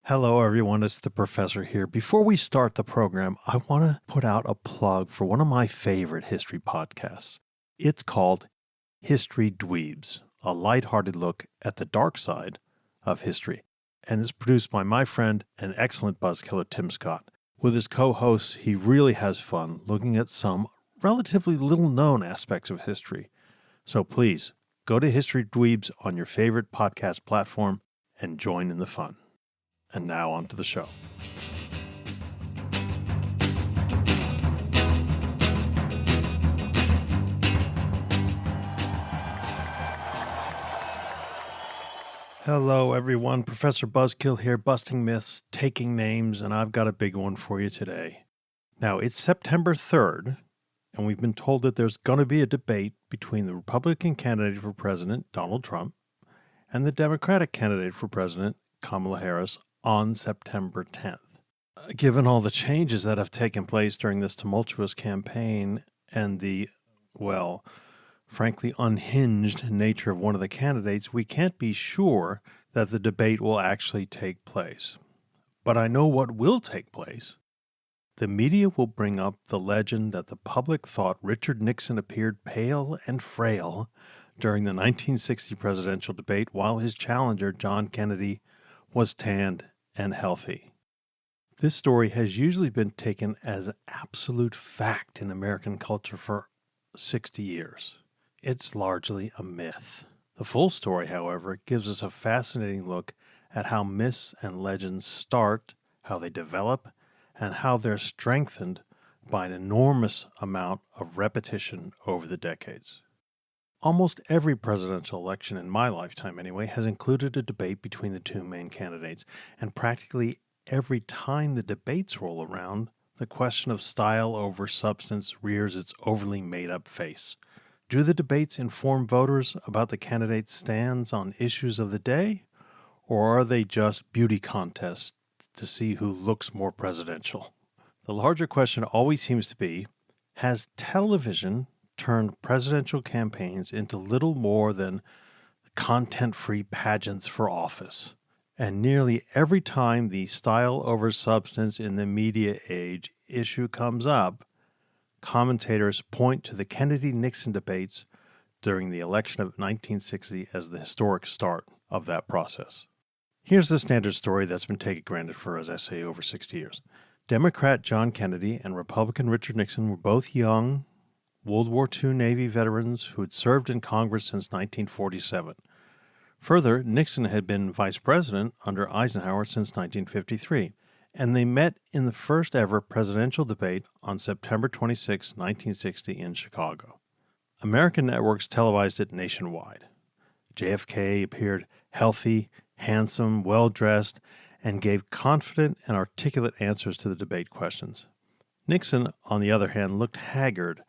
Hello, everyone. It's the professor here. Before we start the program, I want to put out a plug for one of my favorite history podcasts. It's called History Dweebs, a lighthearted look at the dark side of history, and it's produced by my friend and excellent buzzkiller Tim Scott. With his co-hosts, he really has fun looking at some relatively little-known aspects of history. So please, go to History Dweebs on your favorite podcast platform and join in the fun. And now on to the show. Hello, everyone. Professor Buzzkill here, busting myths, taking names, and I've got a big one for you today. Now, it's September 3rd, and we've been told that there's going to be a debate between the Republican candidate for president, Donald Trump, and the Democratic candidate for president, Kamala Harris, on September 10th. Given all the changes that have taken place during this tumultuous campaign and the, well, frankly unhinged nature of one of the candidates, we can't be sure that the debate will actually take place. But I know what will take place. The media will bring up the legend that the public thought Richard Nixon appeared pale and frail during the 1960 presidential debate while his challenger, John Kennedy, was tanned and healthy. This story has usually been taken as absolute fact in American culture for 60 years. It's largely a myth. The full story, however, gives us a fascinating look at how myths and legends start, how they develop, and how they're strengthened by an enormous amount of repetition over the decades. Almost every presidential election in my lifetime, anyway, has included a debate between the two main candidates, and practically every time the debates roll around, the question of style over substance rears its overly made-up face. Do the debates inform voters about the candidates' stands on issues of the day, or are they just beauty contests to see who looks more presidential? The larger question always seems to be, has television turned presidential campaigns into little more than content-free pageants for office? And nearly every time the style over substance in the media age issue comes up, commentators point to the Kennedy-Nixon debates during the election of 1960 as the historic start of that process. Here's the standard story that's been taken granted for, as I say, over 60 years. Democrat John Kennedy and Republican Richard Nixon were both young World War II Navy veterans who had served in Congress since 1947. Further, Nixon had been vice president under Eisenhower since 1953, and they met in the first ever presidential debate on September 26, 1960 in Chicago. American networks televised it nationwide. JFK appeared healthy, handsome, well-dressed, and gave confident and articulate answers to the debate questions. Nixon, on the other hand, looked haggard,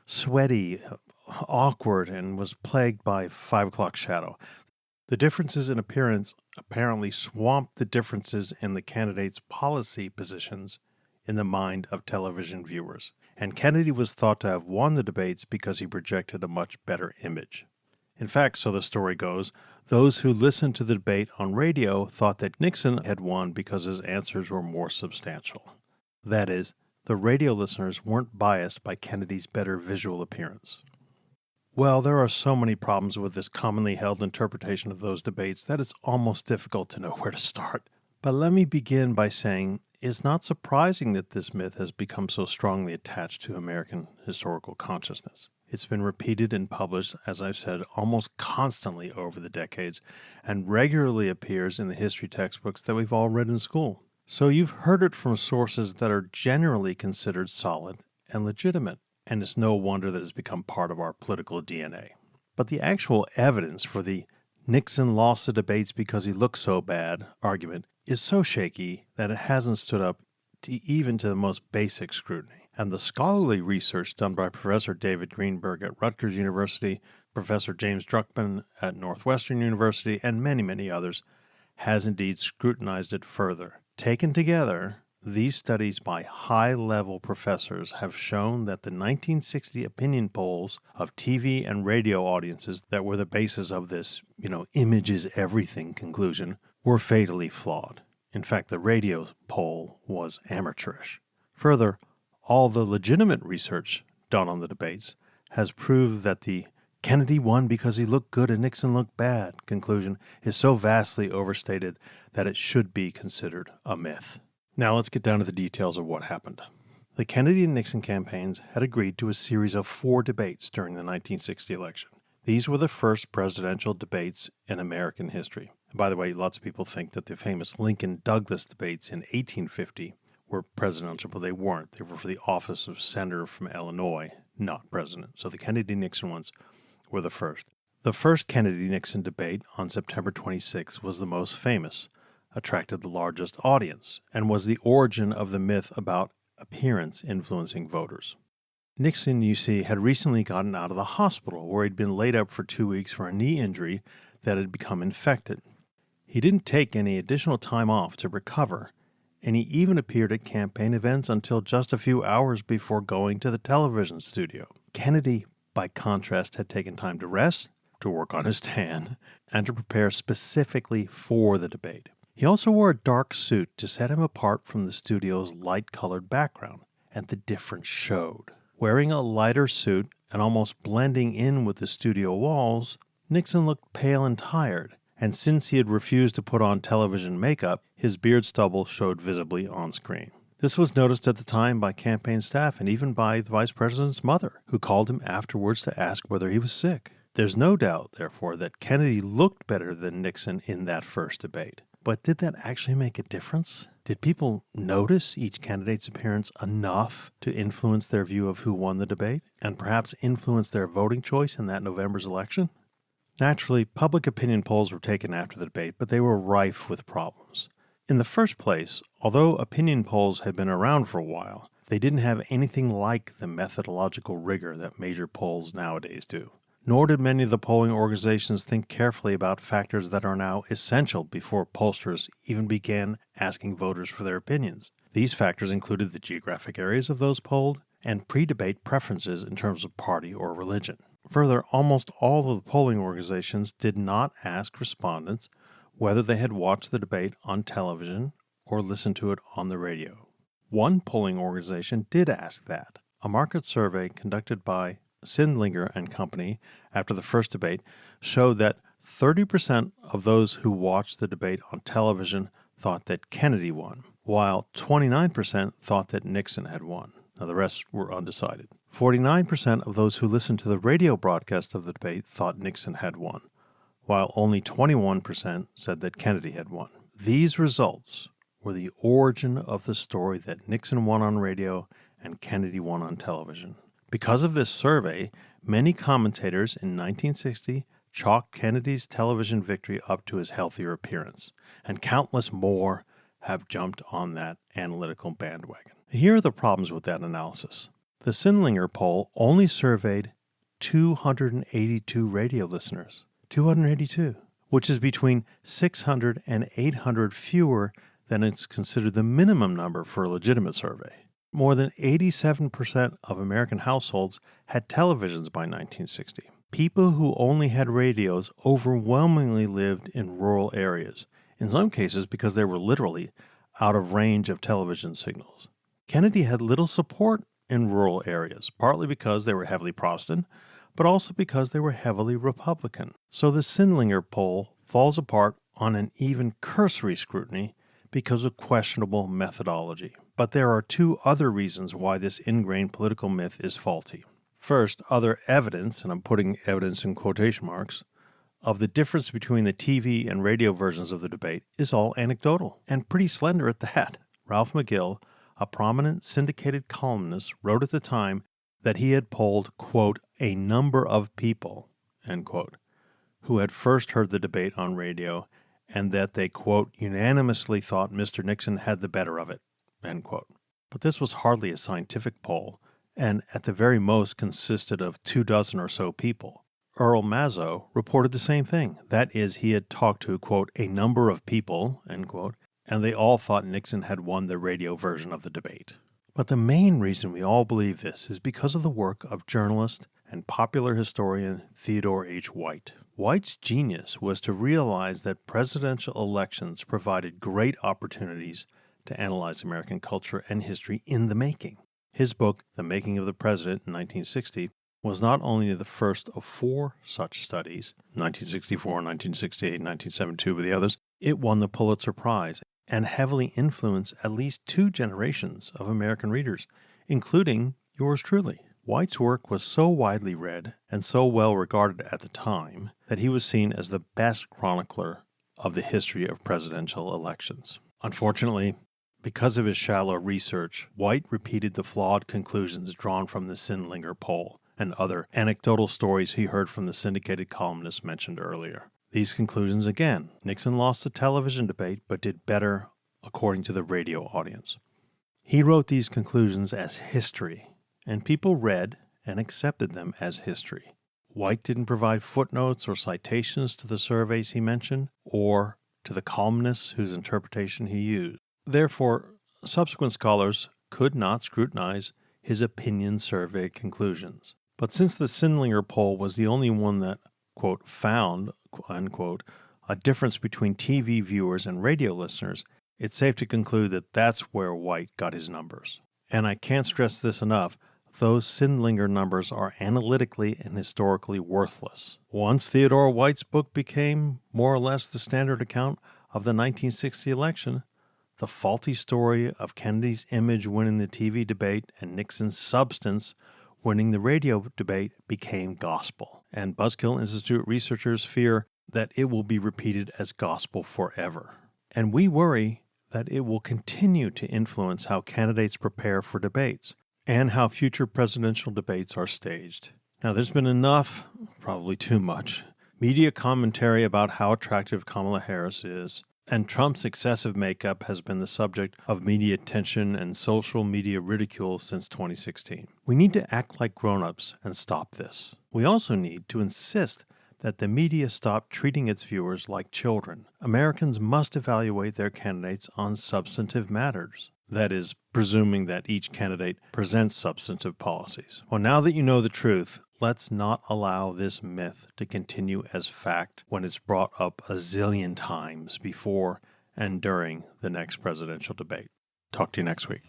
sweaty, awkward, and was plagued by 5 o'clock shadow. The differences in appearance apparently swamped the differences in the candidates' policy positions in the mind of television viewers, and Kennedy was thought to have won the debates because he projected a much better image. In fact, so the story goes, those who listened to the debate on radio thought that Nixon had won because his answers were more substantial. That is, the radio listeners weren't biased by Kennedy's better visual appearance. Well, there are so many problems with this commonly held interpretation of those debates that it's almost difficult to know where to start. But let me begin by saying it's not surprising that this myth has become so strongly attached to American historical consciousness. It's been repeated and published, as I've said, almost constantly over the decades, and regularly appears in the history textbooks that we've all read in school. So you've heard it from sources that are generally considered solid and legitimate, and it's no wonder that it's become part of our political DNA. But the actual evidence for the Nixon lost the debates because he looked so bad argument is so shaky that it hasn't stood up even to the most basic scrutiny. And the scholarly research done by Professor David Greenberg at Rutgers University, Professor James Druckmann at Northwestern University, and many, many others has indeed scrutinized it further. Taken together, these studies by high-level professors have shown that the 1960 opinion polls of TV and radio audiences that were the basis of this, image is everything conclusion were fatally flawed. In fact, the radio poll was amateurish. Further, all the legitimate research done on the debates has proved that the Kennedy won because he looked good and Nixon looked bad conclusion is so vastly overstated that it should be considered a myth. Now let's get down to the details of what happened. The Kennedy and Nixon campaigns had agreed to a series of 4 debates during the 1960 election. These were the first presidential debates in American history. And by the way, lots of people think that the famous Lincoln-Douglas debates in 1850 were presidential, but they weren't. They were for the office of senator from Illinois, not president. So the Kennedy-Nixon ones were the first. The first Kennedy-Nixon debate on September 26 was the most famous, attracted the largest audience, and was the origin of the myth about appearance influencing voters. Nixon, you see, had recently gotten out of the hospital where he'd been laid up for 2 weeks for a knee injury that had become infected. He didn't take any additional time off to recover, and he even appeared at campaign events until just a few hours before going to the television studio. Kennedy, by contrast, had taken time to rest, to work on his tan, and to prepare specifically for the debate. He also wore a dark suit to set him apart from the studio's light-colored background, and the difference showed. Wearing a lighter suit and almost blending in with the studio walls, Nixon looked pale and tired, and since he had refused to put on television makeup, his beard stubble showed visibly on screen. This was noticed at the time by campaign staff and even by the vice president's mother, who called him afterwards to ask whether he was sick. There's no doubt, therefore, that Kennedy looked better than Nixon in that first debate. But did that actually make a difference? Did people notice each candidate's appearance enough to influence their view of who won the debate, and perhaps influence their voting choice in that November's election? Naturally, public opinion polls were taken after the debate, but they were rife with problems. In the first place, although opinion polls had been around for a while, they didn't have anything like the methodological rigor that major polls nowadays do. Nor did many of the polling organizations think carefully about factors that are now essential before pollsters even began asking voters for their opinions. These factors included the geographic areas of those polled and pre-debate preferences in terms of party or religion. Further, almost all of the polling organizations did not ask respondents whether they had watched the debate on television or listened to it on the radio. One polling organization did ask that. A market survey conducted by Sindlinger and Company after the first debate showed that 30% of those who watched the debate on television thought that Kennedy won, while 29% thought that Nixon had won. Now the rest were undecided. 49% of those who listened to the radio broadcast of the debate thought Nixon had won, while only 21% said that Kennedy had won. These results were the origin of the story that Nixon won on radio and Kennedy won on television. Because of this survey, many commentators in 1960 chalked Kennedy's television victory up to his healthier appearance, and countless more have jumped on that analytical bandwagon. Here are the problems with that analysis. The Sindlinger poll only surveyed 282 radio listeners. 282, which is between 600 and 800 fewer than is considered the minimum number for a legitimate survey. More than 87% of American households had televisions by 1960. People who only had radios overwhelmingly lived in rural areas, in some cases because they were literally out of range of television signals. Kennedy had little support in rural areas, partly because they were heavily Protestant, but also because they were heavily Republican. So the Sindlinger poll falls apart on an even cursory scrutiny because of questionable methodology. But there are 2 other reasons why this ingrained political myth is faulty. First, other evidence, and I'm putting evidence in quotation marks, of the difference between the TV and radio versions of the debate is all anecdotal, and pretty slender at that. Ralph McGill, a prominent syndicated columnist, wrote at the time that he had polled, quote, a number of people, end quote, who had first heard the debate on radio, and that they, quote, unanimously thought Mr. Nixon had the better of it, end quote. But this was hardly a scientific poll, and at the very most consisted of 24 or so people. Earl Mazzo reported the same thing. That is, he had talked to, quote, a number of people, end quote, and they all thought Nixon had won the radio version of the debate. But the main reason we all believe this is because of the work of journalist and popular historian Theodore H. White. White's genius was to realize that presidential elections provided great opportunities to analyze American culture and history in the making. His book, The Making of the President in 1960, was not only the first of 4 such studies, 1964, 1968, 1972 were the others, it won the Pulitzer Prize and heavily influenced at least 2 generations of American readers, including yours truly. White's work was so widely read and so well regarded at the time that he was seen as the best chronicler of the history of presidential elections. Unfortunately, because of his shallow research, White repeated the flawed conclusions drawn from the Sindlinger poll and other anecdotal stories he heard from the syndicated columnists mentioned earlier. These conclusions again, Nixon lost the television debate but did better according to the radio audience. He wrote these conclusions as history, and people read and accepted them as history. White didn't provide footnotes or citations to the surveys he mentioned or to the columnists whose interpretation he used. Therefore, subsequent scholars could not scrutinize his opinion survey conclusions. But since the Sindlinger poll was the only one that, quote, found, unquote, a difference between TV viewers and radio listeners, it's safe to conclude that that's where White got his numbers. And I can't stress this enough, those Sindlinger numbers are analytically and historically worthless. Once Theodore White's book became more or less the standard account of the 1960 election, the faulty story of Kennedy's image winning the TV debate and Nixon's substance winning the radio debate became gospel. And Buzzkill Institute researchers fear that it will be repeated as gospel forever. And we worry that it will continue to influence how candidates prepare for debates and how future presidential debates are staged. Now, there's been enough, probably too much, media commentary about how attractive Kamala Harris is, and Trump's excessive makeup has been the subject of media attention and social media ridicule since 2016. We need to act like grown-ups and stop this. We also need to insist that the media stop treating its viewers like children. Americans must evaluate their candidates on substantive matters. That is, presuming that each candidate presents substantive policies. Well, now that you know the truth, let's not allow this myth to continue as fact when it's brought up a zillion times before and during the next presidential debate. Talk to you next week.